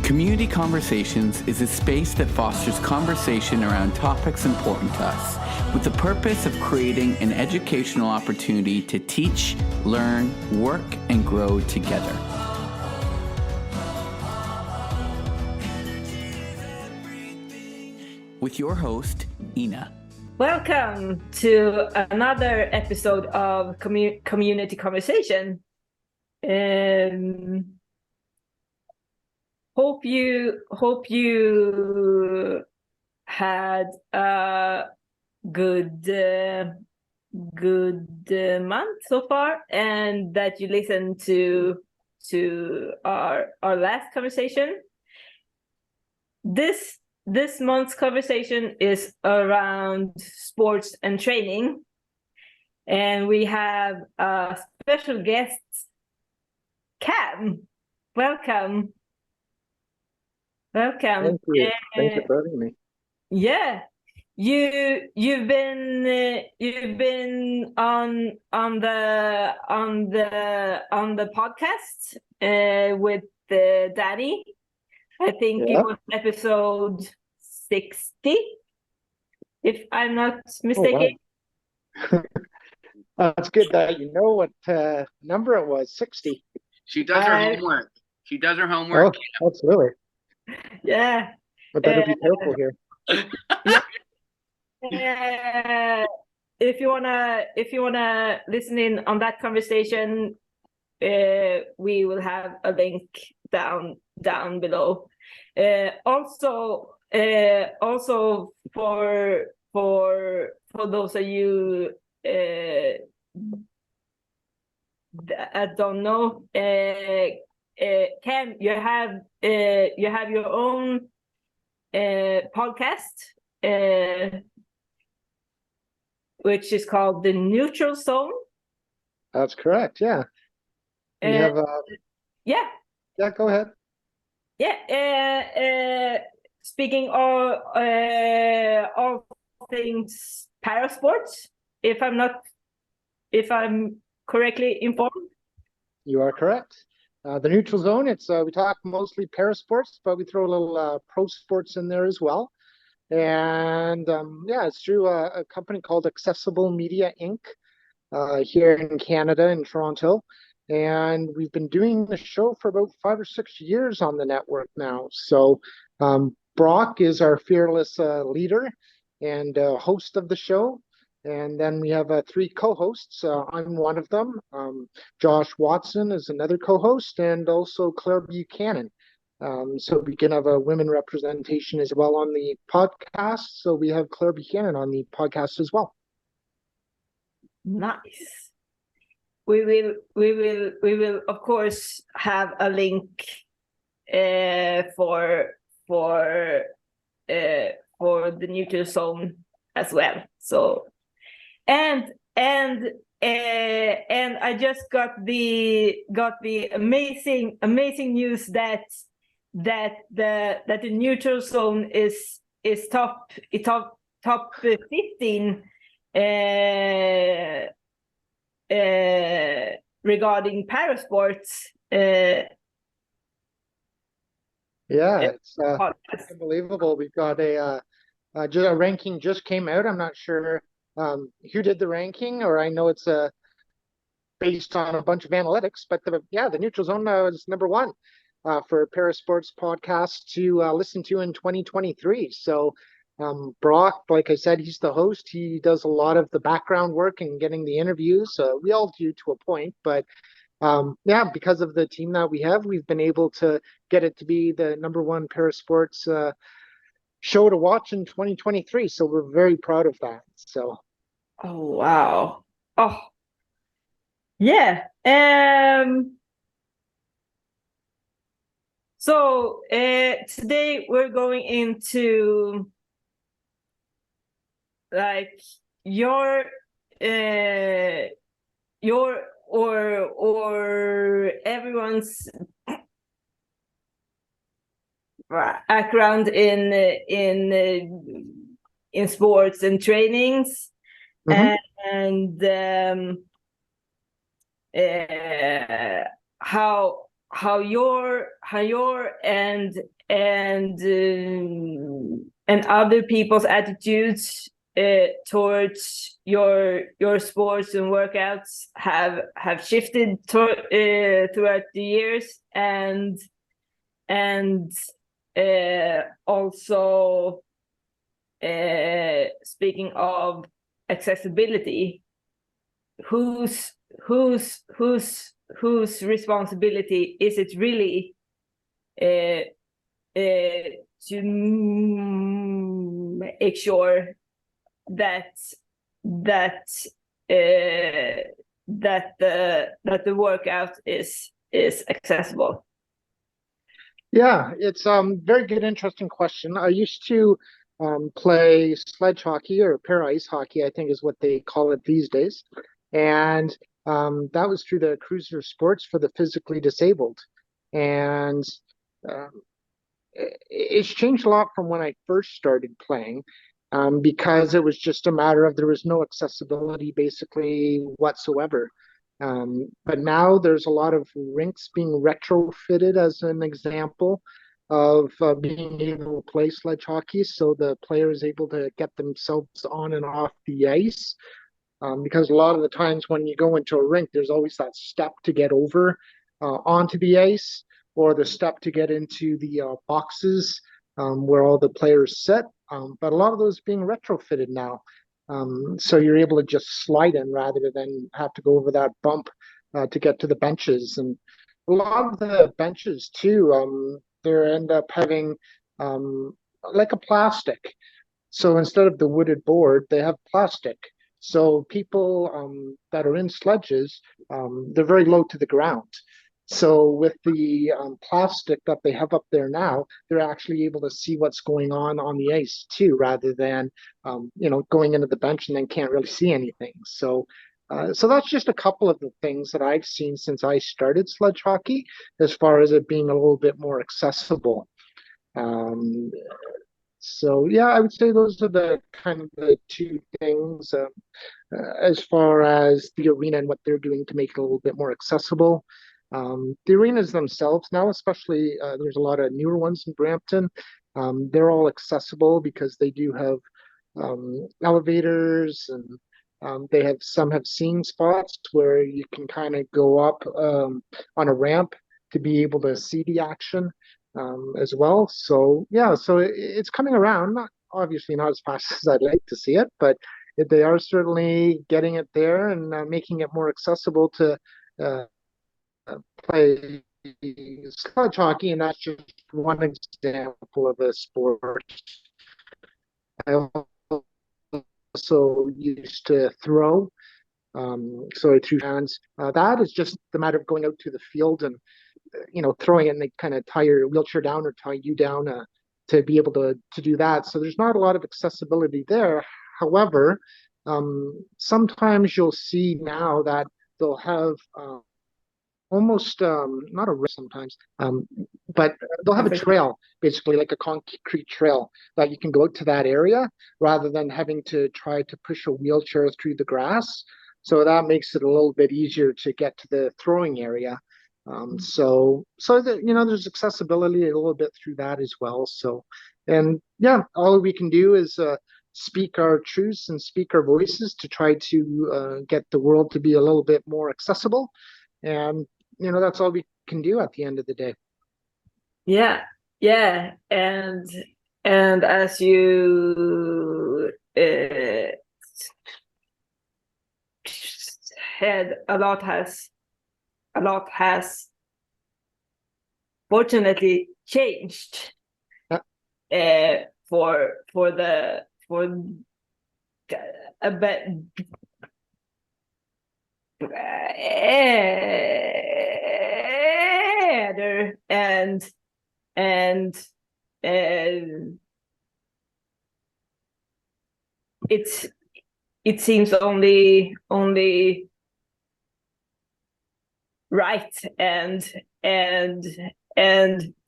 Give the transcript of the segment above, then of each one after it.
Community Conversations is a space that fosters conversation around topics important to us, with the purpose of creating an educational opportunity to teach, learn, work, and grow together. With your host, Ina. Welcome to another episode of Community Conversation. Hope you had a good month so far, and that you listened to our last conversation. This month's conversation is around sports and training, and we have a special guest, Cam. Welcome. Thank you. Thanks for having me. Yeah, you've been on the podcast with Danny. I think it was episode 60, if I'm not mistaken. Oh, wow. It's good that you know what number it was. 60. She does her homework. She does her homework. Oh, absolutely. Yeah. I better be careful here. Yeah. If you wanna listen in on that conversation, we will have a link down below. Also for those of you that don't know, Cam, you have your own podcast, which is called The Neutral Zone. That's correct. Yeah. We have. Yeah. Yeah. Go ahead. Yeah. Speaking of all things parasports, if I'm correctly informed. You are correct. The Neutral Zone, it's we talk mostly parasports, but we throw a little pro sports in there as well. And it's through a company called Accessible Media Inc. Here in Canada, in Toronto. And we've been doing the show for about 5 or 6 years on the network now. So Brock is our fearless leader and host of the show. And then we have 3 co-hosts. I'm one of them. Josh Watson is another co-host, and also Claire Buchanan. So we can have a women representation as well on the podcast. So we have Claire Buchanan on the podcast as well. Nice. We will of course have a link for the Neutral Zone as well. So. And I just got the amazing news that the Neutral Zone is top 15 regarding parasports. It's unbelievable. We've got a ranking just came out. I'm not sure who did the ranking, or I know it's based on a bunch of analytics, but the Neutral Zone is number 1 for parasports podcasts to listen to in 2023. So Brock, like I said, he's the host. He does a lot of the background work and getting the interviews. We all do to a point, but because of the team that we have, we've been able to get it to be the number 1 parasports show to watch in 2023. So we're very proud of that. So. Oh, wow. Oh, yeah. So today we're going into like your or everyone's background in sports and trainings, and how your and other people's attitudes towards your sports and workouts have shifted throughout the years, and also speaking of accessibility, whose responsibility is it really to make sure that the workout is accessible? Yeah, it's very good, interesting question. I used to play sledge hockey, or para ice hockey, I think is what they call it these days. And that was through the Cruiser Sports for the physically disabled. And um, it's changed a lot from when I first started playing, because it was just a matter of there was no accessibility basically whatsoever. But now there's a lot of rinks being retrofitted, as an example of being able to play sledge hockey, so the player is able to get themselves on and off the ice. Because a lot of the times when you go into a rink, there's always that step to get over onto the ice, or the step to get into the boxes where all the players sit. But a lot of those being retrofitted now. So you're able to just slide in rather than have to go over that bump to get to the benches. And a lot of the benches too, they end up having like a plastic. So instead of the wooded board, they have plastic. So people that are in sledges, they're very low to the ground. So with the plastic that they have up there now, they're actually able to see what's going on the ice too, rather than going into the bench and then can't really see anything. So so that's just a couple of the things that I've seen since I started sledge hockey, as far as it being a little bit more accessible. Um, so yeah, I would say those are the kind of the two things, as far as the arena and what they're doing to make it a little bit more accessible. The arenas themselves now, especially there's a lot of newer ones in Brampton. They're all accessible because they do have elevators, and they have some have seeing spots where you can kind of go up on a ramp to be able to see the action as well. So yeah, so it's coming around. Not obviously not as fast as I'd like to see it, but they are certainly getting it there, and making it more accessible to uh, play sledge hockey. And that's just one example of a sport. I also used to throw. So I threw hands. That is just the matter of going out to the field and throwing it, and they kind of tie your wheelchair down or tie you down to be able to do that. So there's not a lot of accessibility there. However, sometimes you'll see now that they'll have almost not a race sometimes, but they'll have a trail, basically like a concrete trail, that you can go out to that area rather than having to try to push a wheelchair through the grass. So that makes it a little bit easier to get to the throwing area. So that, there's accessibility a little bit through that as well. So, and yeah, all we can do is speak our truths and speak our voices to try to get the world to be a little bit more accessible. And that's all we can do at the end of the day. Yeah, and as you said, a lot has fortunately changed for a bit better, and it seems only right and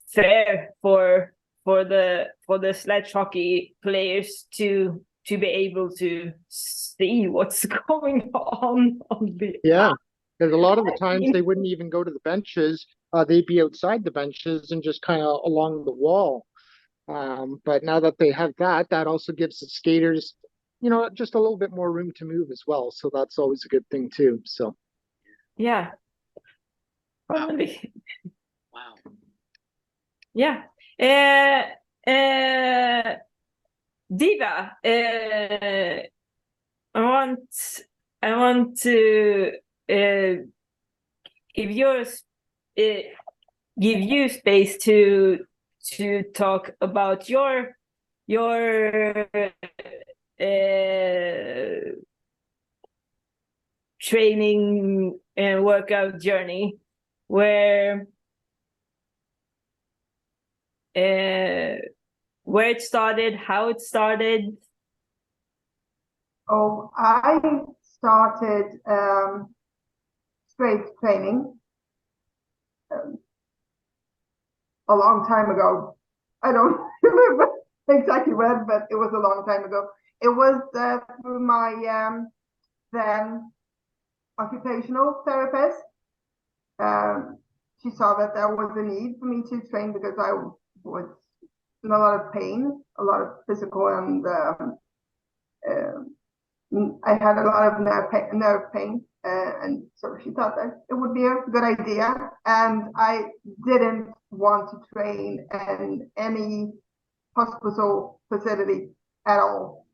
fair for the sledge hockey players to be able to see what's going on the Yeah, because a lot of the times they wouldn't even go to the benches they'd be outside the benches and just kind of along the wall. But now that they have that, that also gives the skaters, just a little bit more room to move as well. So that's always a good thing too. So Yeah. Probably. Wow. Yeah. Diva, I want to give yours give you space to talk about your training and workout journey, where it started, how it started. Oh, I started strength training a long time ago. I don't remember exactly when, but it was a long time ago. It was through my then occupational therapist. She saw that there was a need for me to train because I was in a lot of pain, a lot of physical, and I had a lot of nerve pain, and so she thought that it would be a good idea. And I didn't want to train in any hospital facility at all.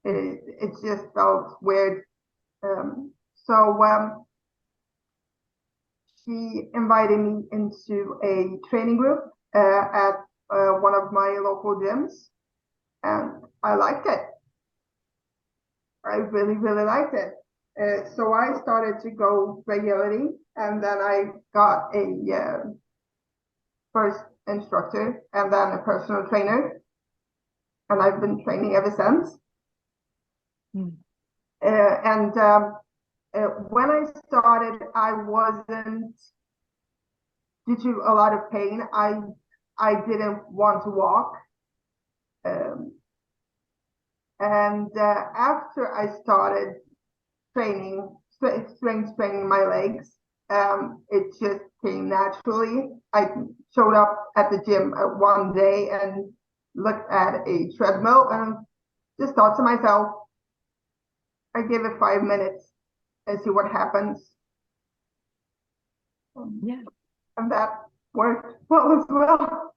It just felt weird. So she invited me into a training group at one of my local gyms, and I liked it. I really, really liked it. So I started to go regularly, and then I got a first instructor and then a personal trainer, and I've been training ever since. And when I started, I wasn't, due to a lot of pain, I didn't want to walk. And after I started strength training my legs, it just came naturally. I showed up at the gym one day and looked at a treadmill and just thought to myself, I give it 5 minutes and see what happens. Yeah. And that worked well as well.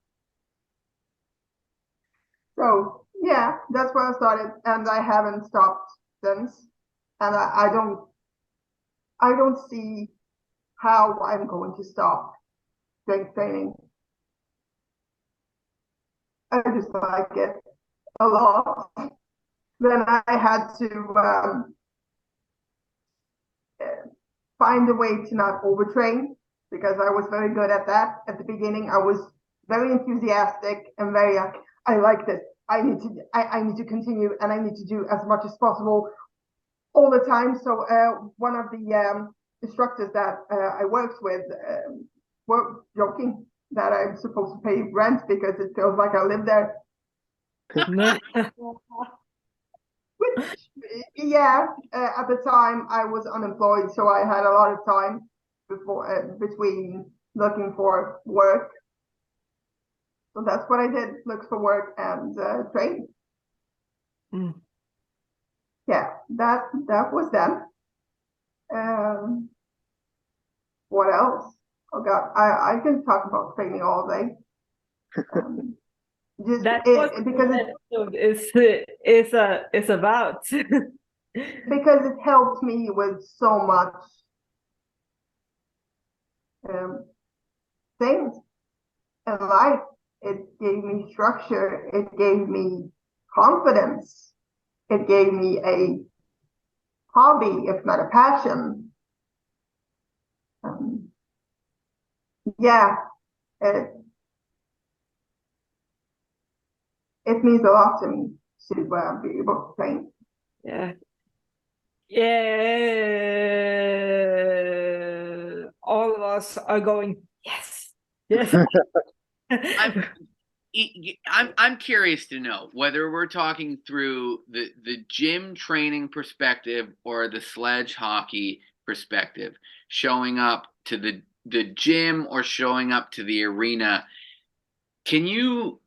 So yeah, that's where I started, and I haven't stopped since. And I don't see how I'm going to stop strength training. I just like it a lot. Then I had to find a way to not overtrain, because I was very good at that. At the beginning, I was very enthusiastic and very, I like this. I need to continue, and I need to do as much as possible all the time. So one of the instructors that I worked with were joking that I'm supposed to pay rent because it feels like I live there. Which, yeah, at the time I was unemployed, so I had a lot of time between looking for work. So that's what I did: look for work and train. Yeah, that was them. What else? Oh God, I can talk about training all day. Just because it's about. Because it helped me with so much things in life. It gave me structure. It gave me confidence. It gave me a hobby, if not a passion. Yeah, it means a lot to me to be able to train. Yeah. Yeah. All of us are going, yes. Yes. I'm curious to know whether we're talking through the gym training perspective or the sledge hockey perspective, showing up to the the gym or showing up to the arena. Can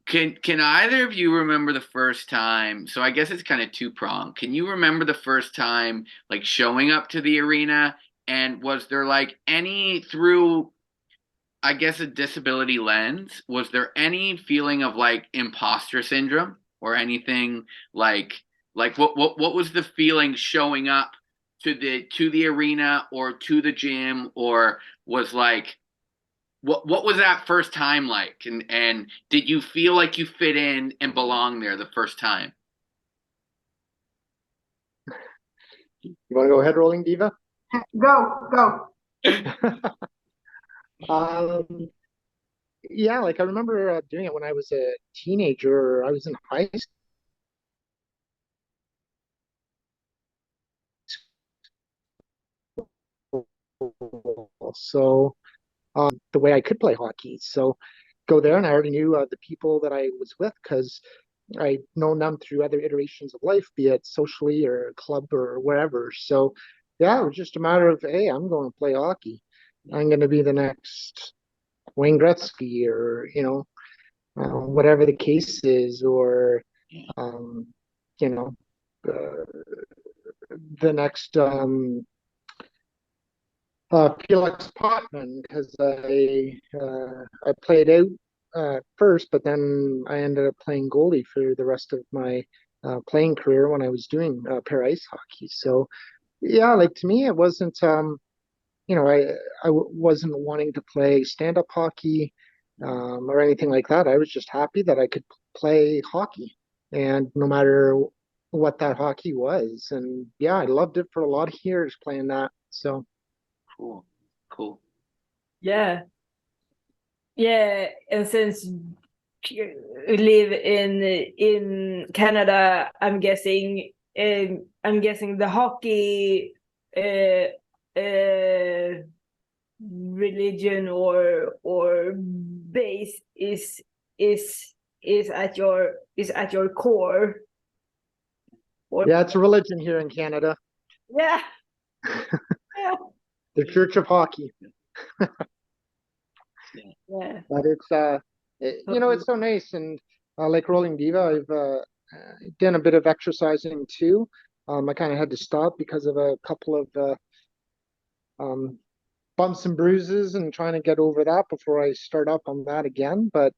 either of you remember the first time? So I guess it's kind of two-pronged. Can you remember the first time like showing up to the arena, and was there like any, through I guess a disability lens, was there any feeling of like imposter syndrome or anything like what was the feeling showing up to the arena or to the gym, or was like what was that first time like, and did you feel like you fit in and belong there the first time? You want to go ahead, Rolling Diva? Go. Um, yeah, like I remember doing it when I was a teenager. I was in high school, so the way I could play hockey. So go there, and I already knew the people that I was with because I'd known them through other iterations of life, be it socially or club or wherever. So yeah, it was just a matter of, hey, I'm going to play hockey. I'm going to be the next Wayne Gretzky, or whatever the case is, or um, you know, uh, the next Felix Potman, because I played out first, but then I ended up playing goalie for the rest of my playing career when I was doing pair ice hockey. So yeah, like to me, it wasn't wasn't wanting to play stand up hockey or anything like that. I was just happy that I could play hockey, and no matter what that hockey was, and yeah, I loved it for a lot of years playing that. So. Cool. Yeah. Yeah, and since you live in Canada, I'm guessing the hockey uh, uh, religion or base is at your core. Or Yeah, it's a religion here in Canada. yeah. Yeah. The Church of Hockey. Yeah. But it's so nice, and like Rolling Diva, I've done a bit of exercising too. I kind of had to stop because of a couple of um, bumps and bruises, and trying to get over that before I start up on that again. But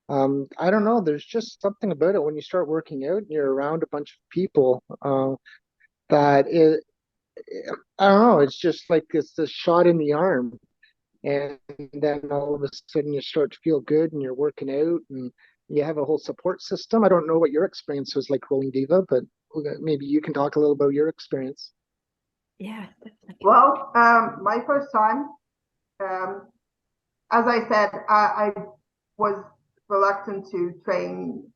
I don't know. There's just something about it when you start working out and you're around a bunch of people that I don't know. It's just like it's a shot in the arm, and then all of a sudden you start to feel good and you're working out and you have a whole support system. I don't know what your experience was like, Rolling Diva, but maybe you can talk a little about your experience. Yeah, definitely. Well, my first time, as I said, I was reluctant to train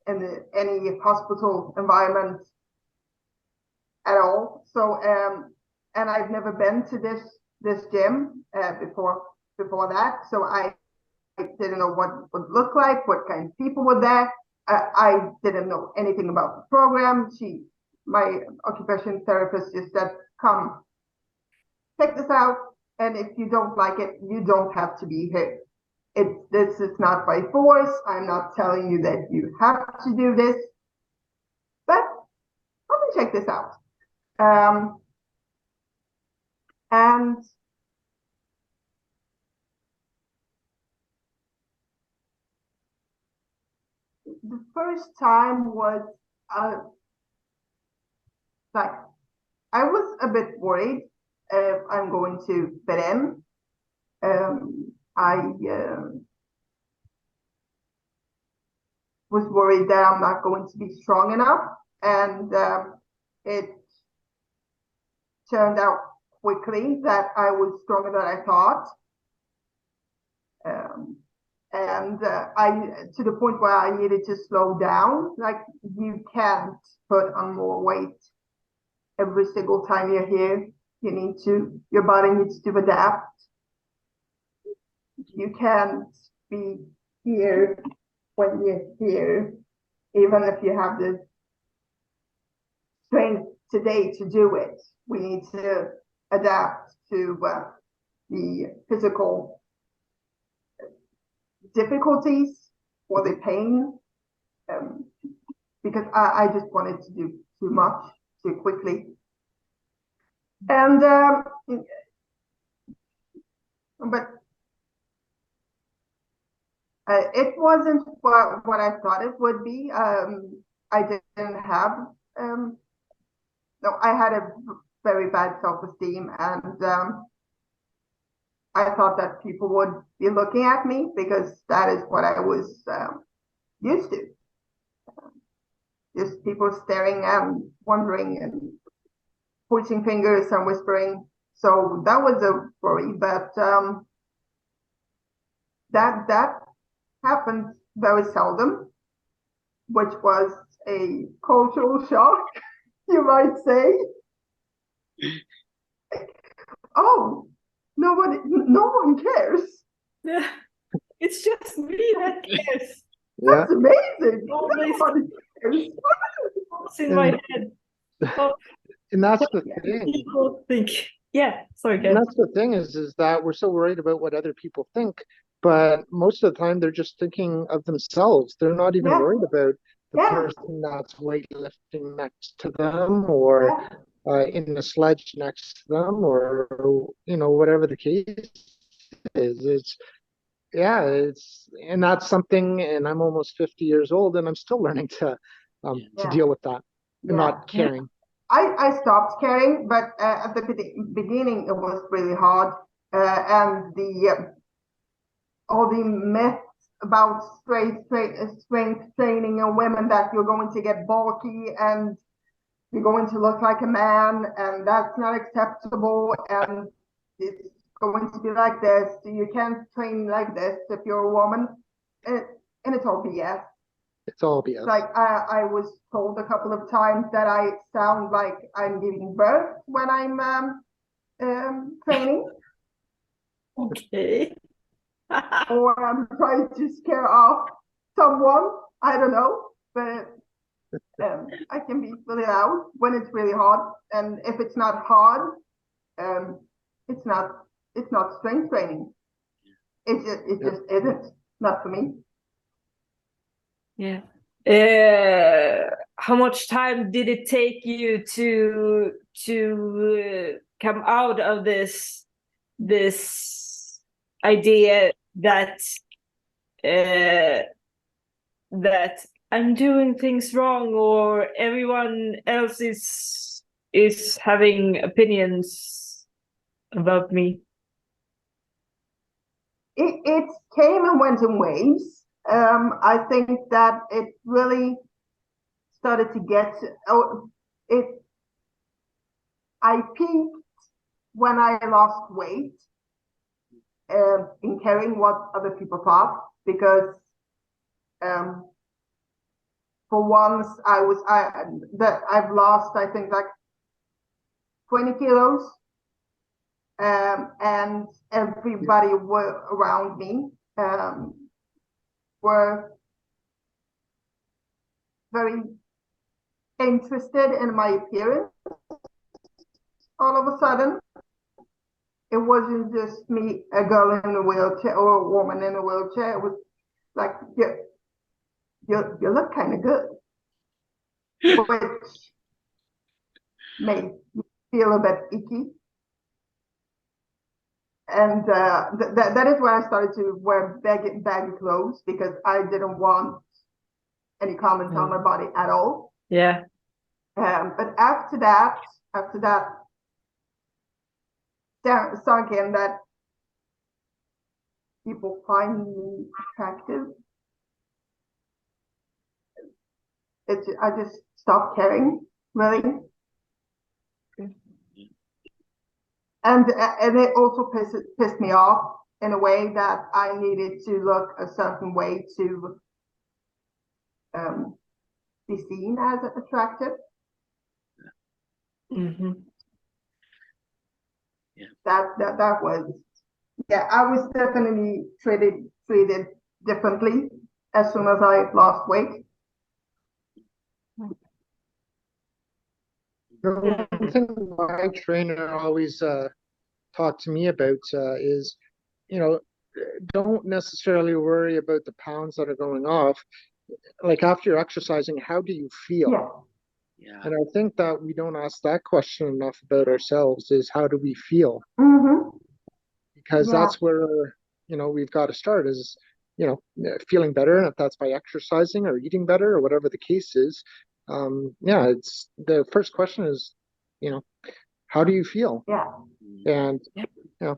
in any hospital environment at all. So, and I've never been to this gym before that. So I didn't know what it would look like, what kind of people were there. I didn't know anything about the program. My occupation therapist just said, come, check this out. And if you don't like it, you don't have to be here. This is not by force. I'm not telling you that you have to do this, but let me check this out. And the first time was like, I was a bit worried if I'm going to fit in. I was worried that I'm not going to be strong enough, and it turned out quickly that I was stronger than I thought. And I, to the point where I needed to slow down. Like, you can't put on more weight every single time you're here. Your body needs to adapt. You can't be here when you're here, even if you have the strength today to do it. We need to adapt to the physical difficulties or the pain, because I just wanted to do too much too quickly. And but it wasn't what I thought it would be. I didn't have no, I had a very bad self-esteem, and I thought that people would be looking at me because that is what I was used to. Just people staring and wondering and pointing fingers and whispering. So that was a worry, but that happened very seldom, which was a cultural shock, you might say. Oh, no one cares. Yeah, it's just me that cares. Yeah. That's amazing. Always Nobody cares. What's in my head? Oh, And that's what the do thing. people think? Yeah, sorry, And guys. that's the thing is that we're so worried about what other people think, but most of the time they're just thinking of themselves. They're not even Yeah. worried about the Yeah. person that's weightlifting next to them, or in the sledge next to them, or whatever the case is. And that's something. And I'm almost 50 years old, and I'm still learning to Yeah. deal with that and Yeah. not caring. I stopped caring, but at the beginning it was really hard, and all the myths about strength training in women, that you're going to get bulky and you're going to look like a man, and that's not acceptable, and it's going to be like this. You can't train like this if you're a woman, and it's all BS. It's all BS. Like I was told a couple of times that I sound like I'm giving birth when I'm training, Okay. or I'm trying to scare off someone. I don't know, but I can be really loud when it's really hard, and if it's not hard, it's not strength training. It just isn't. Not for me. Yeah. How much time did it take you to come out of this idea that that I'm doing things wrong, or everyone else is having opinions about me? It came and went in waves. I think that it really started to get I peaked when I lost weight, in caring what other people thought, because for once I've lost, I think, like 20 kilos, and everybody around me were very interested in my appearance. All of a sudden, it wasn't just me, a girl in a wheelchair or a woman in a wheelchair. It was like, you look kind of good, which made me feel a bit icky. And that is when I started to wear baggy clothes, because I didn't want any comments on my body at all. Yeah. But after that sunk in, that people find me attractive, I just stopped caring, really. And it also pissed me off in a way that I needed to look a certain way to be seen as attractive. Mm-hmm. Yeah. That was, I was definitely treated differently as soon as I lost weight. The thing my trainer always talk to me about is, don't necessarily worry about the pounds that are going off. Like after you're exercising, how do you feel? Yeah. Yeah. And I think that we don't ask that question enough about ourselves, is how do we feel? Mm-hmm. Because Yeah. that's where, we've got to start is, feeling better. And if that's by exercising or eating better or whatever the case is, it's the first question is, how do you feel? Yeah. And,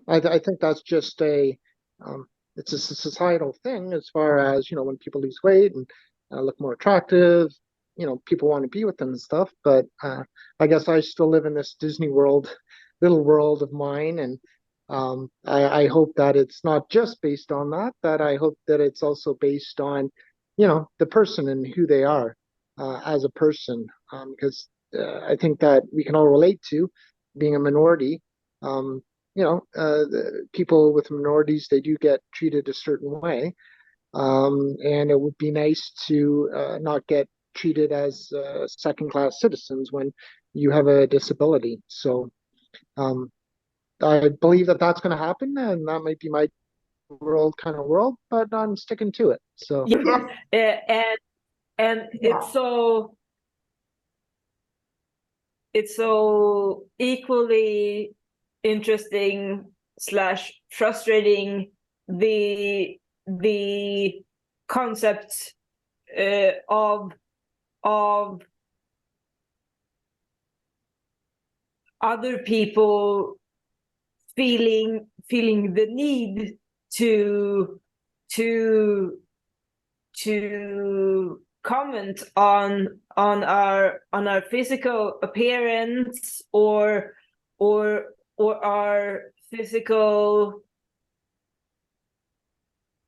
I think that's just it's a societal thing as far as, when people lose weight and look more attractive, people want to be with them and stuff. But I guess I still live in this Disney world, little world of mine. And I hope that it's not just based on that I hope that it's also based on, the person and who they are as a person. Because I think that we can all relate to being a minority. The people with minorities, they do get treated a certain way. And it would be nice to not get treated as second-class citizens when you have a disability. So I believe that that's going to happen, and that might be my world, but I'm sticking to it. So Yeah. Yes. And Yeah. it's so equally interesting / frustrating, the concept of other people feeling the need to comment on our physical appearance or our physical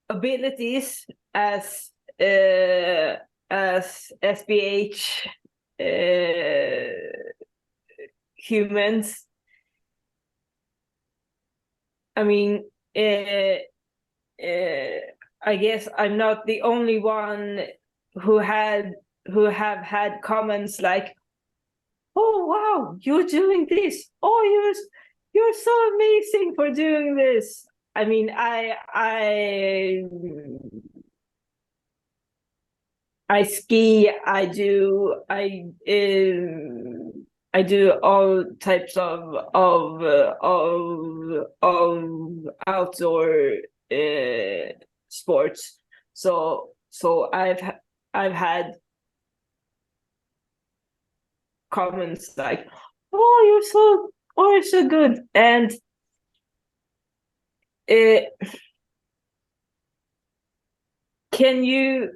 abilities as SPH humans. I mean, I guess I'm not the only one who have had comments like, "Oh wow, you're doing this! Oh, you're so amazing for doing this!" I mean, I ski. I do all types of outdoor sports. So I've had comments like, "Oh, you're so good," and can you?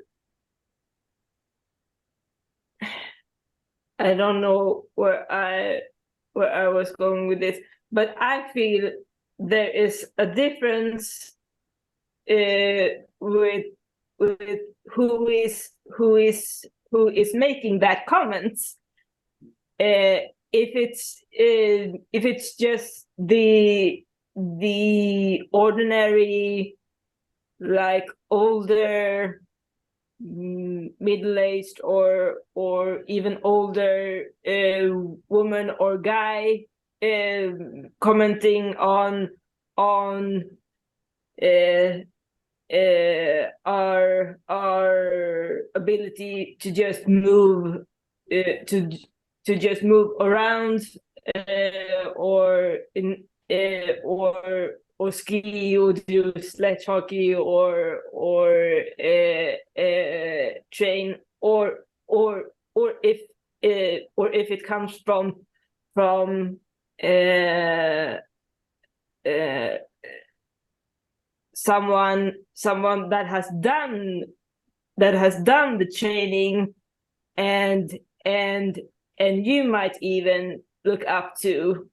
I don't know where I was going with this, but I feel there is a difference with who is making that comment. If it's just the ordinary, like, older, middle-aged or even older woman or guy commenting on our ability to just move around or ski or do sledge hockey or train or if it comes from someone that has done the training and you might even look up to.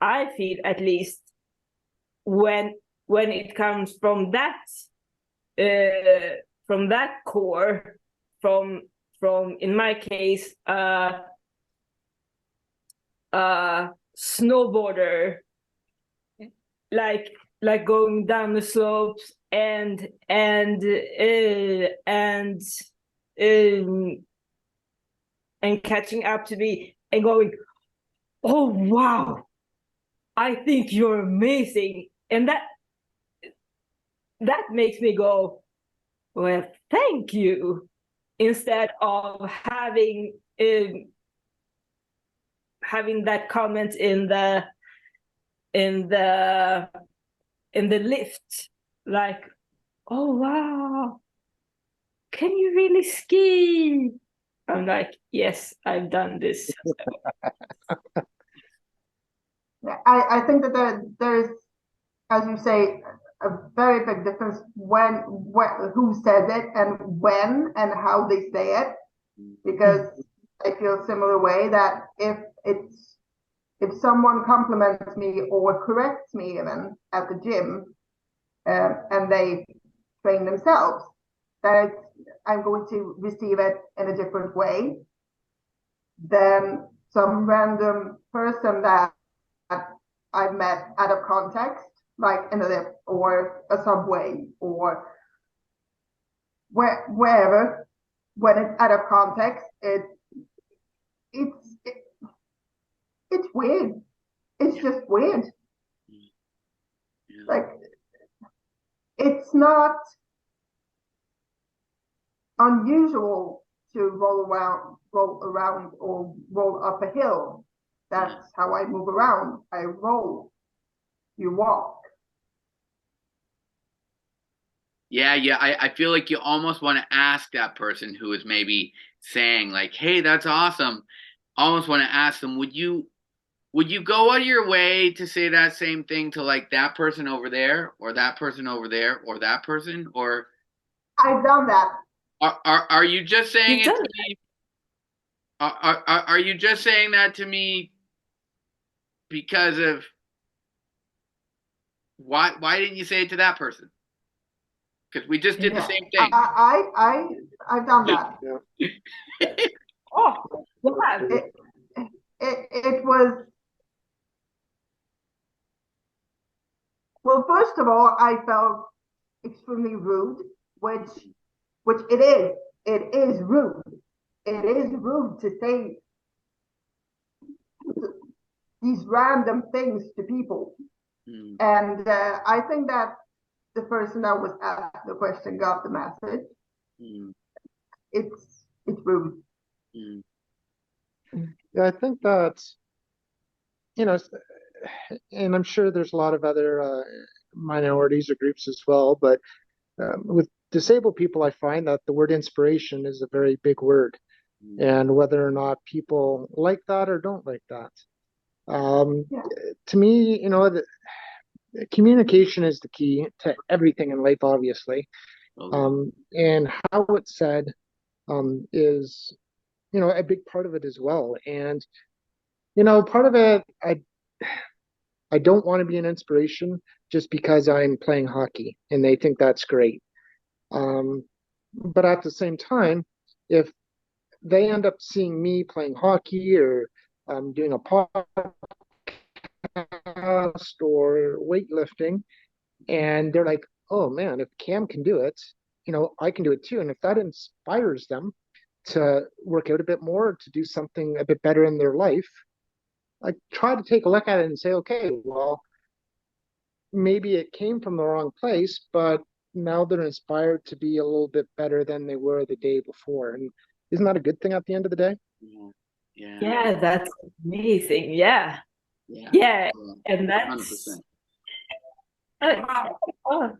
I feel, at least, when it comes from that core, from in my case snowboarder, like going down the slopes and catching up to me and going, oh wow, I think you're amazing. And that makes me go, well, thank you, instead of having that comment in the in the in the lift, like, oh wow, can you really ski? I'm like, yes, I've done this. I think that there's, as you say, a very big difference when who says it and when and how they say it, because I feel a similar way that if someone compliments me or corrects me even at the gym, and they train themselves, that I'm going to receive it in a different way than some random person that I've met out of context, like in a lift or a subway or wherever. When it's out of context, it's it's weird. It's just weird. Like, it's not unusual to roll around or roll up a hill. That's how I move around. I roll. You walk. Yeah, I feel like you almost want to ask that person who is maybe saying like, "Hey, that's awesome." Almost want to ask them, would you go out of your way to say that same thing to like that person over there, or that person over there, or that person? Or I've done that. are you just saying You've it done to me? Are you just saying that to me because of why didn't you say it to that person? Because we just did the Yeah. same thing. I've done that. Oh, wow. It was, well, first of all, I felt extremely rude, which it is. It is rude. It is rude to say these random things to people. Mm. And I think that the person that was asked the question got the message. Mm. It's rude. Mm. Yeah, I think that, you know, and I'm sure there's a lot of other minorities or groups as well, but with disabled people, I find that the word inspiration is a very big word, and whether or not people like that or don't like that. Yeah. To me, communication is the key to everything in life, obviously. And how it's said is, a big part of it as well. And, part of it, I don't want to be an inspiration just because I'm playing hockey and they think that's great. But at the same time, if they end up seeing me playing hockey or doing a podcast or weightlifting, and they're like, oh man, if Cam can do it, I can do it too. And if that inspires them to work out a bit more, to do something a bit better in their life, I try to take a look at it and say, okay, well, maybe it came from the wrong place, but now they're inspired to be a little bit better than they were the day before. And isn't that a good thing at the end of the day? Yeah, that's amazing. Yeah. And that's 100%.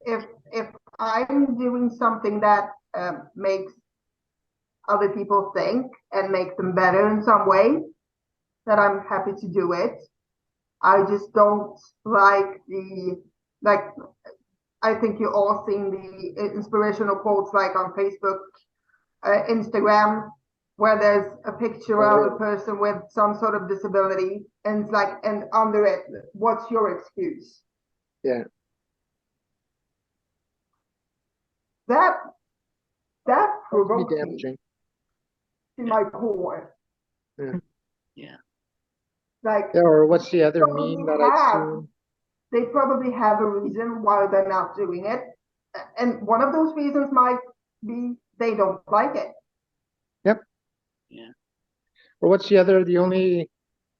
If I'm doing something that makes other people think and make them better in some way, that I'm happy to do it. I just don't like I think you all seen the inspirational quotes like on Facebook, Instagram, where there's a picture of a person with some sort of disability, and it's like, and under it, what's your excuse? Yeah. That That would provokes be me damaging. to my core. Yeah. Like, Yeah, or what's the other probably meme that I've seen? they probably have a reason why they're not doing it. And one of those reasons might be they don't like it. Yep. Yeah. or what's the only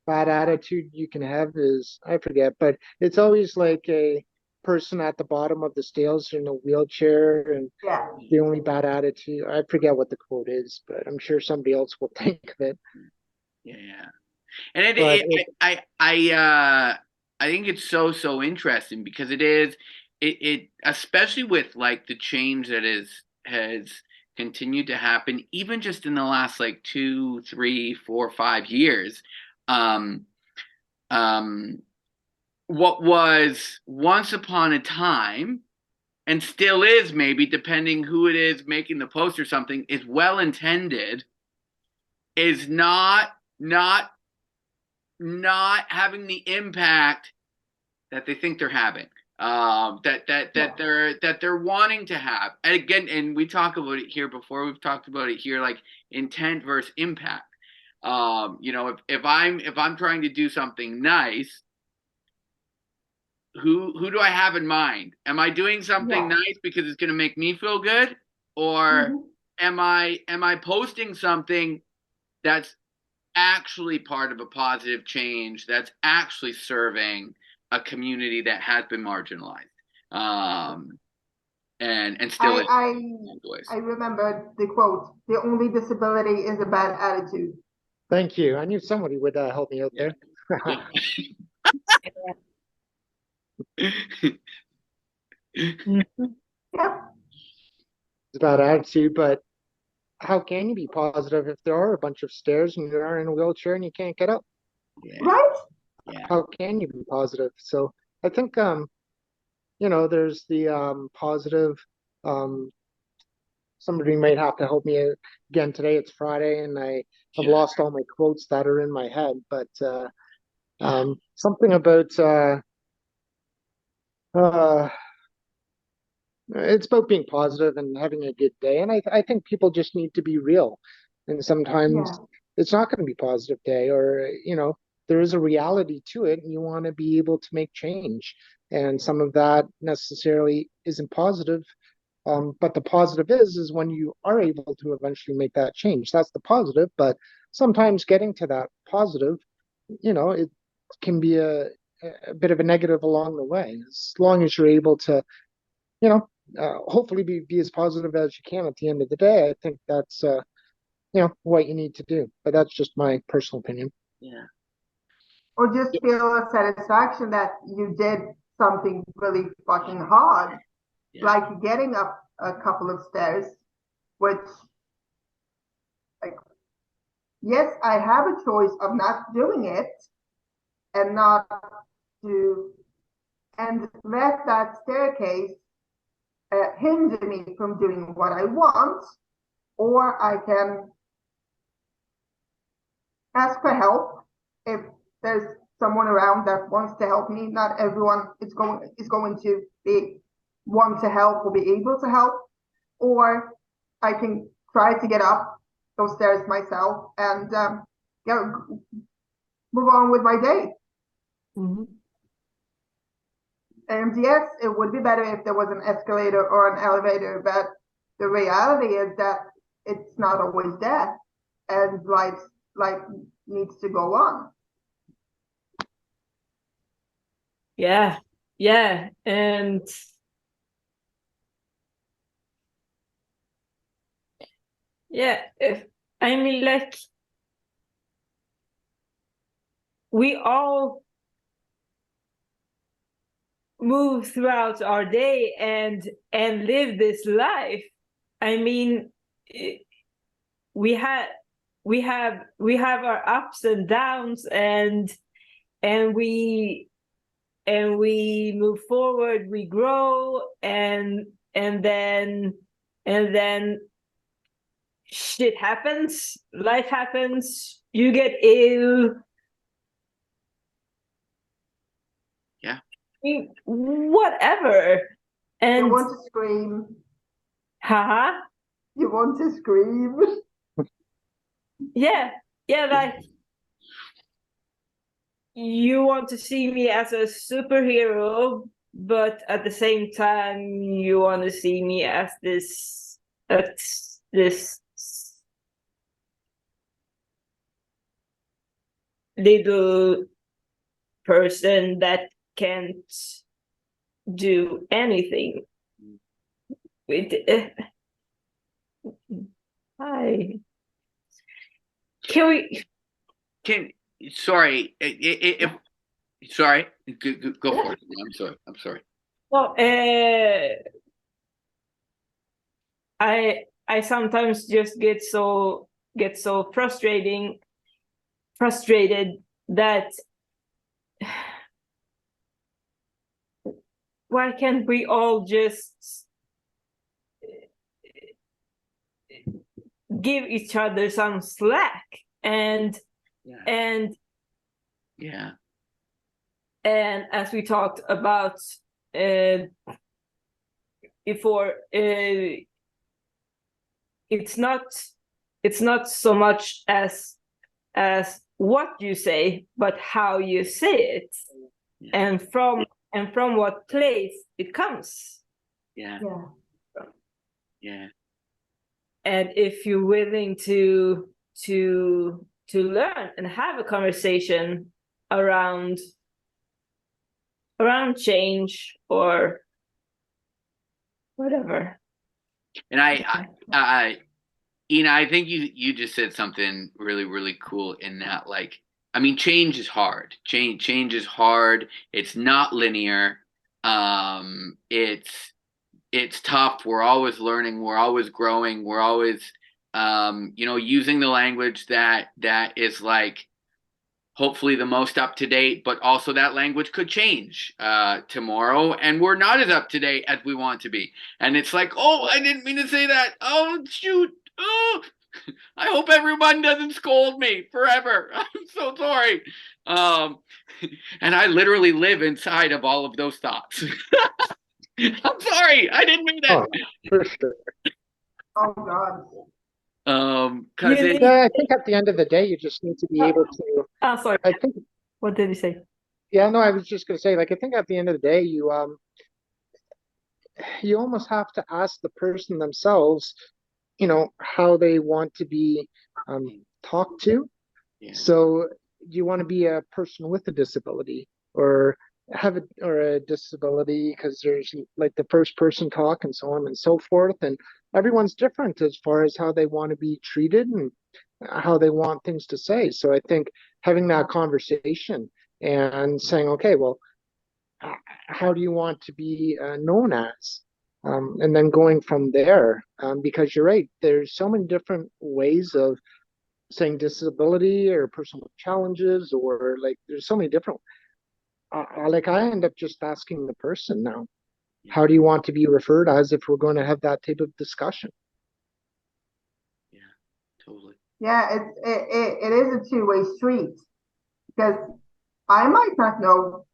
bad attitude you can have is, I forget, but it's always like a person at the bottom of the stairs in a wheelchair, and Yeah. the only bad attitude, I forget what the quote is, but I'm sure somebody else will think of it. Yeah. And But I think it's so interesting because it especially with like the change that has continued to happen even just in the last like 2, 3, 4, 5 years. Um, what was once upon a time and still is, maybe depending who it is making the post or something, is well intended, is not having the impact that they think they're having, that they're wanting to have. And again, and we talk about it here before. We've talked about it here, like intent versus impact. If I'm trying to do something nice, who do I have in mind? Am I doing something nice because it's going to make me feel good, or am I posting something that's actually part of a positive change, that's actually serving a community that has been marginalized, and still I remember the quote, the only disability is a bad attitude. thank you. I knew somebody would help me out there. Yeah. Yeah. It's a bad attitude, but how can you be positive if there are a bunch of stairs and you are in a wheelchair and you can't get up? Yeah. Right? Yeah. How can you be positive? So I think there's the positive. Somebody might have to help me out again today. It's Friday and I have lost all my quotes that are in my head, but something about it's about being positive and having a good day. And I think people just need to be real. And sometimes it's not going to be a positive day, or, there is a reality to it and you want to be able to make change. And some of that necessarily isn't positive. But the positive is when you are able to eventually make that change. That's the positive. But sometimes getting to that positive, it can be a bit of a negative along the way. As long as you're able to, hopefully be as positive as you can at the end of the day. I think that's what you need to do. But that's just my personal opinion. Yeah. Or just feel a satisfaction that you did something really fucking hard, like getting up a couple of stairs, which, like, yes, I have a choice of not doing it and not do, and let that staircase hinder me from doing what I want, or I can ask for help if there's someone around that wants to help me. Not everyone is going to want to help or be able to help, or I can try to get up those stairs myself and move on with my day. And yes, it would be better if there was an escalator or an elevator, but the reality is that it's not always there, and life needs to go on. Yeah, and I mean, like, we all move throughout our day and live this life. I mean, we have our ups and downs, and we move forward, we grow, and then shit happens, life happens, you get ill. Whatever. And you want to scream. Haha. You want to scream. Yeah, like, you want to see me as a superhero, but at the same time you want to see me as this little person that can't do anything with hi. Can we Sorry, sorry, go for it. I'm sorry. well I sometimes just get so frustrated that why can't we all just give each other some slack and Yeah. and as we talked about before, it's not so much as what you say, but how you say it, and from what place it comes. Yeah. And if you're willing to learn and have a conversation around change or whatever. And Ina, I think you just said something really, really cool in that, like, I mean, change is hard. Change is hard. It's not linear. It's tough. We're always learning. We're always growing. We're always, using the language that is like hopefully the most up to date, but also that language could change tomorrow, and we're not as up to date as we want to be. And it's like, oh, I didn't mean to say that. Oh, shoot. Oh, I hope everyone doesn't scold me forever. I'm so sorry. And I literally live inside of all of those thoughts. I'm sorry. I didn't mean that. Oh, for sure. Oh God. Because Yeah, I think at the end of the day, you just need to be able to. Sorry. I think. What did you say? Yeah, no, I was just gonna say, like, I think at the end of the day, you almost have to ask the person themselves, how they want to be talked to. Yeah. So you want to be a person with a disability or a disability, because there's like the first person talk and so on and so forth, and everyone's different as far as how they want to be treated and how they want things to say. So I think having that conversation and saying, okay, well, how do you want to be known as? And then going from there, because you're right, there's so many different ways of saying disability or personal challenges, or like there's so many different. Like I end up just asking the person now, how do you want to be referred as if we're going to have that type of discussion? Yeah, totally. Yeah, it is a two-way street, because I might not know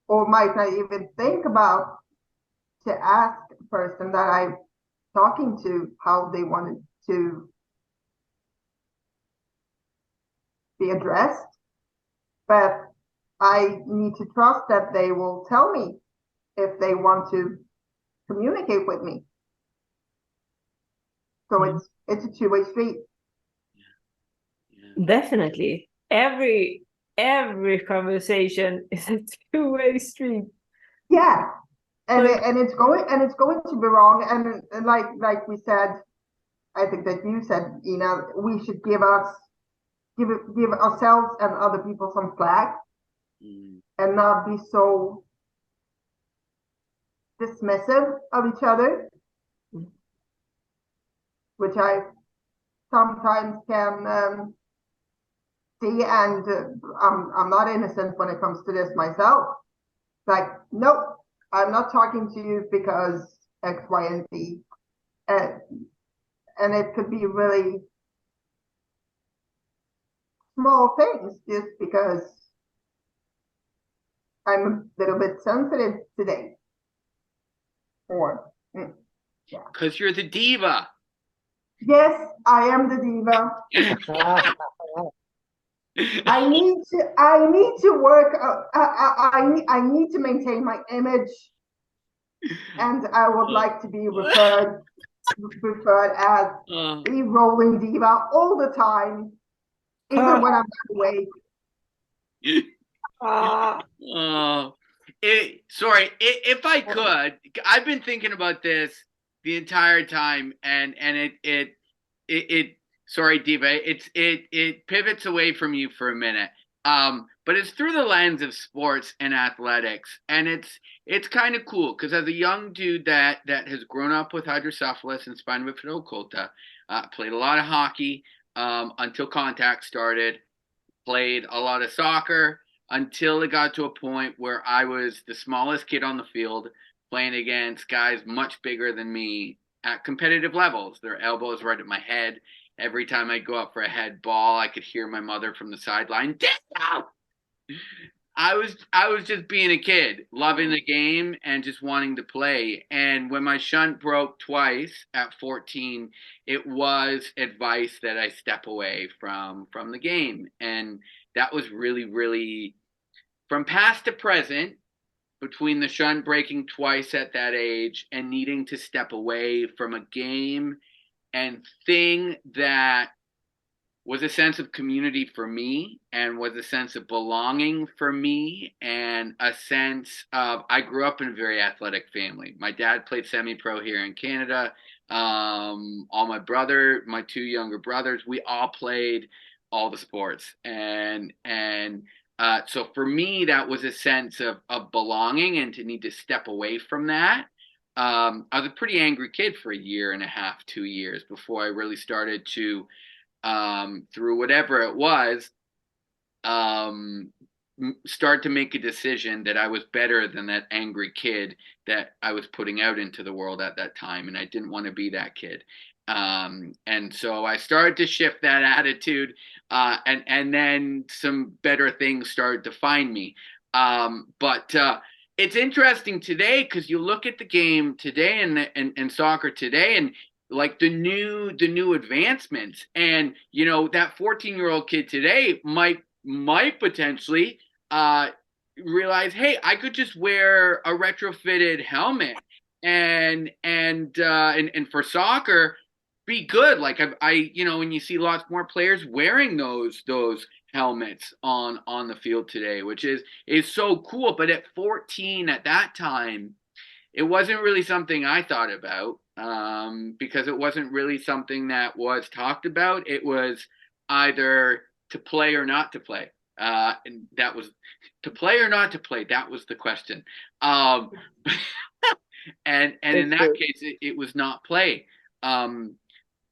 or might not even think about to ask the person that I'm talking to how they wanted to be addressed, but I need to trust that they will tell me if they want to communicate with me. So it's a two-way street. Yeah. Definitely. Every conversation is a two-way street. Yeah. And it's going to be wrong. And like we said, I think that you said, we should give ourselves and other people some slack, and not be so dismissive of each other, which I sometimes can see. And I'm not innocent when it comes to this myself. Like, nope, I'm not talking to you because X, Y, and Z. And it could be really small things, just because I'm a little bit sensitive today. Or Because you're the diva. yes, I am the diva. I need to work. I need to maintain my image, and I would like to be referred as the rolling diva all the time. Even when I'm not awake. Oh, if I could, I've been thinking about this the entire time, and it sorry, Diva, it pivots away from you for a minute. But it's through the lens of sports and athletics, and it's kind of cool because as a young dude that has grown up with hydrocephalus and spina bifida occulta, played a lot of hockey until contact started, played a lot of soccer until it got to a point where I was the smallest kid on the field playing against guys much bigger than me at competitive levels. Their elbows right at my head. Every time I go up for a head ball, I could hear my mother from the sideline, "Damn!" I was just being a kid, loving the game and just wanting to play. And when my shunt broke twice at 14, it was advice that I step away from the game. And that was really, really, from past to present, between the shunt breaking twice at that age and needing to step away from a game and thing that was a sense of community for me and was a sense of belonging for me and a sense of, I grew up in a very athletic family. My dad played semi-pro here in Canada. All my two younger brothers, we all played all the sports. So for me, that was a sense of belonging and to need to step away from that. I was a pretty angry kid for a year and a half, 2 years before I really started to, through whatever it was, start to make a decision that I was better than that angry kid that I was putting out into the world at that time. And I didn't want to be that kid. And so I started to shift that attitude, and then some better things started to find me. But it's interesting today because you look at the game today and soccer today, and like the new advancements, and that 14-year-old kid today might potentially realize, hey, I could just wear a retrofitted helmet and for soccer be good. Like I when you see lots more players wearing those helmets on the field today, which is so cool. But at 14, at that time, it wasn't really something I thought about, because it wasn't really something that was talked about. It was either to play or not to play. And that was to play or not to play. That was the question. And in that case, it was not play.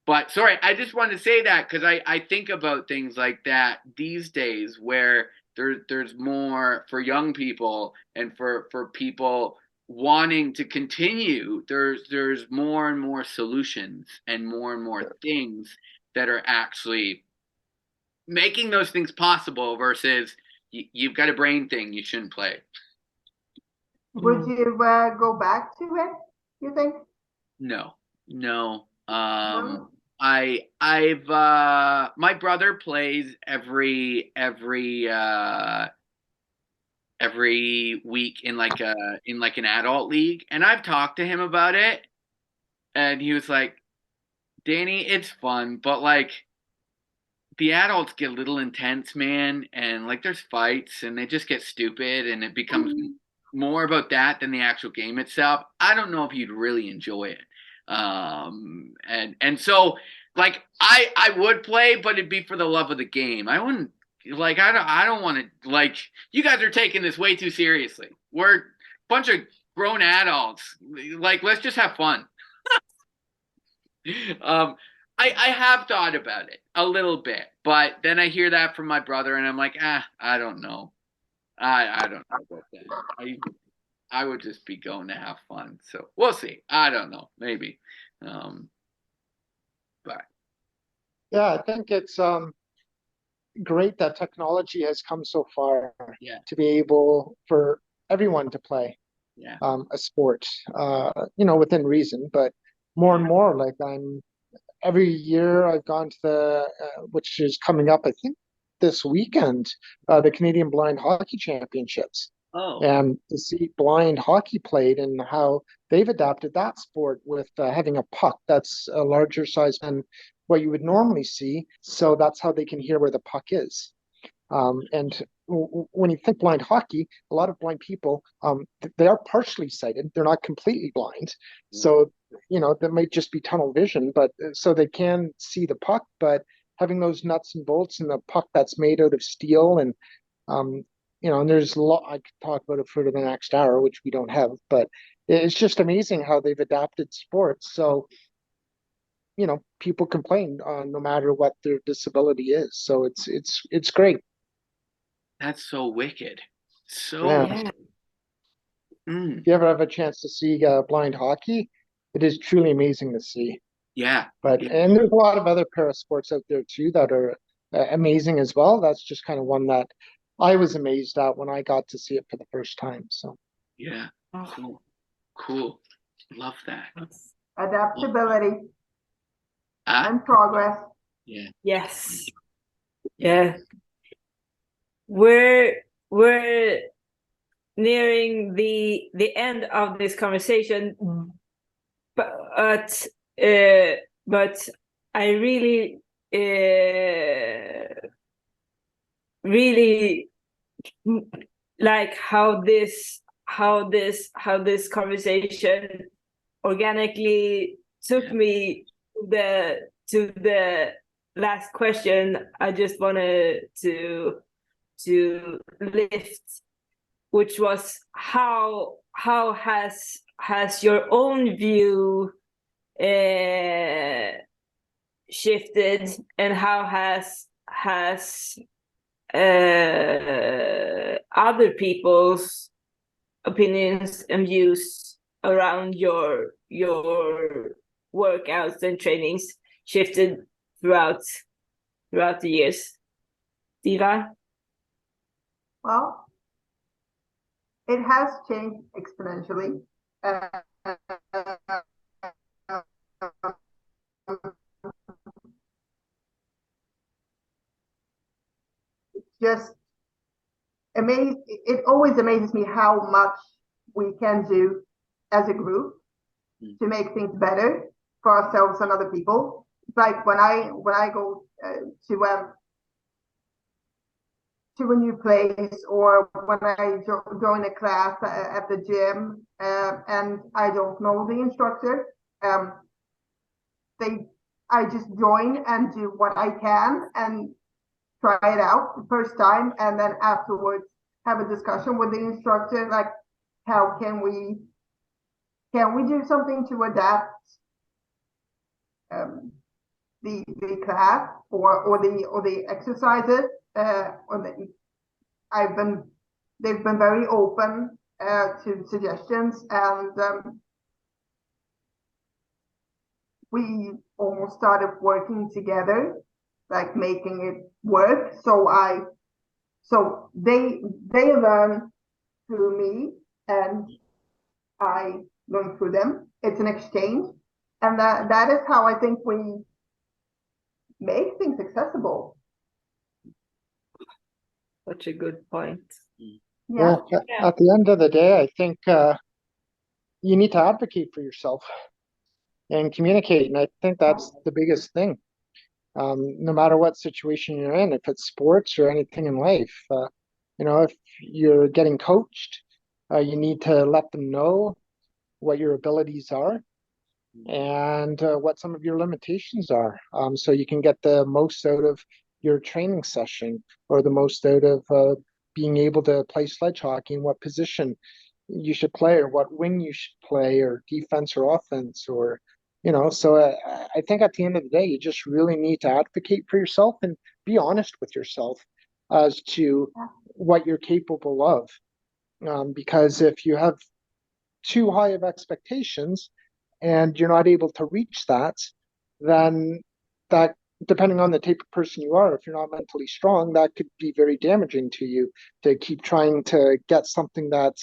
But sorry, I just wanted to say that because I think about things like that these days where there's more for young people and for people wanting to continue. There's more and more solutions and more things that are actually making those things possible versus you've got a brain thing, you shouldn't play. Would you go back to it, you think? No. No? I've my brother plays every week in like an adult league, and I've talked to him about it, and he was like, Danny, it's fun, but like the adults get a little intense, man, and like there's fights and they just get stupid and it becomes more about that than the actual game itself. I don't know if you'd really enjoy it. And so like I would play, but it'd be for the love of the game. I wouldn't like I don't want to, like, you guys are taking this way too seriously. We're a bunch of grown adults. Like, let's just have fun. I have thought about it a little bit, but then I hear that from my brother and I'm like, I don't know. I don't know about that. I would just be going to have fun. So we'll see. I don't know. Maybe. But yeah, I think it's great that technology has come so far to be able for everyone to play a sport, within reason, but more and more, like every year I've gone to the, which is coming up, I think this weekend, the Canadian Blind Hockey Championships. Oh, and to see blind hockey played and how they've adapted that sport with having a puck that's a larger size than what you would normally see. So that's how they can hear where the puck is. And when you think blind hockey, a lot of blind people, they are partially sighted. They're not completely blind. So, that might just be tunnel vision, but so they can see the puck, but having those nuts and bolts and the puck that's made out of steel um, and there's a lot, I could talk about it for the next hour, which we don't have, but it's just amazing how they've adapted sports. So, people complain no matter what their disability is. So it's great. that's so wicked. So, Yeah. Yeah. If you ever have a chance to see blind hockey, it is truly amazing to see. yeah. And there's a lot of other para sports out there too that are amazing as well. That's just kind of one that I was amazed at when I got to see it for the first time. So Yeah. Cool. Love that. Adaptability Ah, and progress. yeah. Yes. Yeah. We're nearing the end of this conversation, but I really really like how this conversation organically took me to the last question. I just wanted to lift, which was how has your own view shifted, and how has other people's opinions and views around your workouts and trainings shifted throughout the years, Diva? Well, it has changed exponentially. Just it always amazes me how much we can do as a group to make things better for ourselves and other people. It's like when I go to a new place, or when I join a class at the gym, and I don't know the instructor, I just join and do what I can and try it out the first time, and then afterwards have a discussion with the instructor, like how can we do something to adapt the class or the exercises. They've been very open to suggestions, and we almost started working together, like making it work. So they learn through me, and I learn through them. It's an exchange, and that is how I think we make things accessible. Such a good point. Yeah. well, at the end of the day, I think you need to advocate for yourself and communicate. And I think that's the biggest thing. No matter what situation you're in, if it's sports or anything in life, if you're getting coached, you need to let them know what your abilities are and what some of your limitations are, so you can get the most out of your training session, or the most out of being able to play sledge hockey, and what position you should play, or what wing you should play, or defense or offense, or so I think at the end of the day, you just really need to advocate for yourself and be honest with yourself as to what you're capable of, because if you have too high of expectations and you're not able to reach that, then that, depending on the type of person you are, if you're not mentally strong, that could be very damaging to you, to keep trying to get something that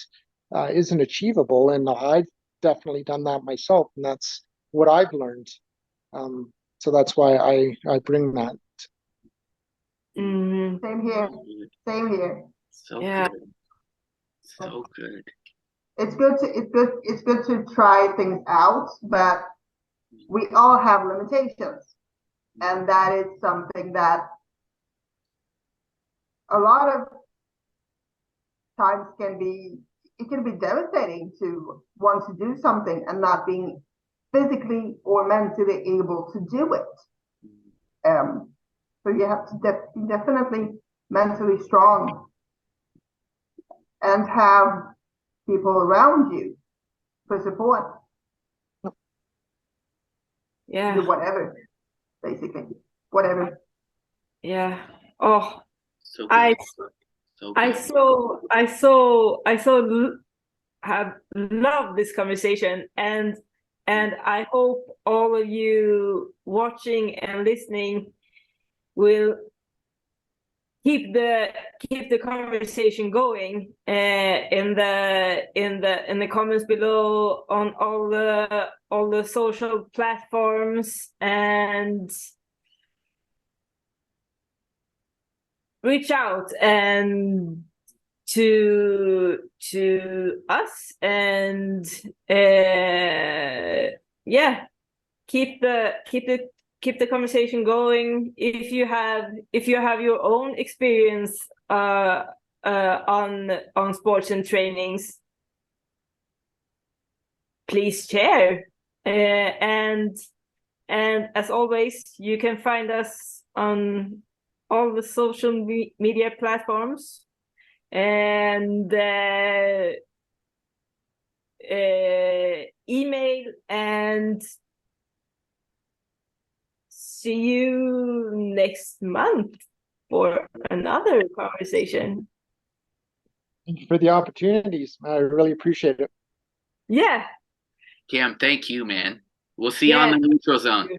isn't achievable. And I've definitely done that myself, and that's what I've learned. So that's why I bring that. Mm-hmm. Same here. Same here. So Yeah. good. So good. It's good to try things out, but we all have limitations, and that is something that a lot of times can be devastating to want to do something and not being physically or mentally able to do it. So you have to be definitely mentally strong and have people around you for support. Yeah. Do whatever, basically, whatever. Yeah. Oh, So good. So good. I so have loved this conversation, and I hope all of you watching and listening will keep the conversation going in the comments below on all the social platforms, and reach out and to us, and yeah, keep the conversation going. If you have your own experience on sports and trainings, please share. And as always, you can find us on all the social media platforms, and email, and see you next month for another conversation. Thank you for the opportunities. I really appreciate it. Yeah. Cam, thank you, man. We'll see you on the neutral zone.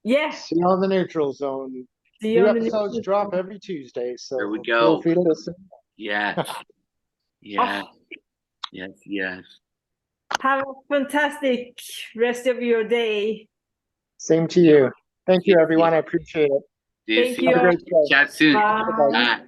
Yeah. See you on the neutral zone. See you New on the episodes neutral drop zone. every Tuesday, so There we feel go. free to listen. Yes. Yes. Oh. Yes. Yes. Have a fantastic rest of your day. Same to you. Thank you, everyone. I appreciate it. See you Thank soon. you. Have a great day. Chat soon. Bye. Bye.